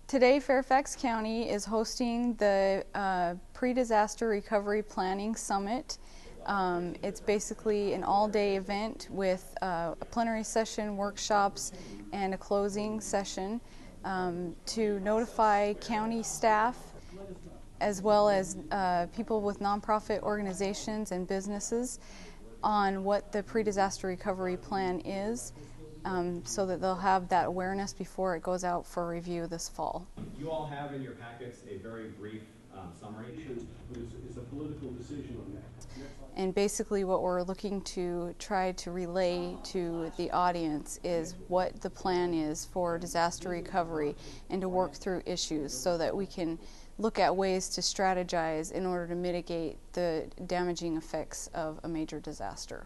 Today, Fairfax County is hosting the Pre-Disaster Recovery Planning Summit. It's basically an all-day event with a plenary session, workshops, and a closing session to notify county staff as well as people with nonprofit organizations and businesses on what the pre-disaster recovery plan is, so that they'll have that awareness before it goes out for review this fall. You all have in your packets a very brief summary. It's a political decision on that. And basically what we're looking to try to relay to the audience is what the plan is for disaster recovery and to work through issues so that we can look at ways to strategize in order to mitigate the damaging effects of a major disaster.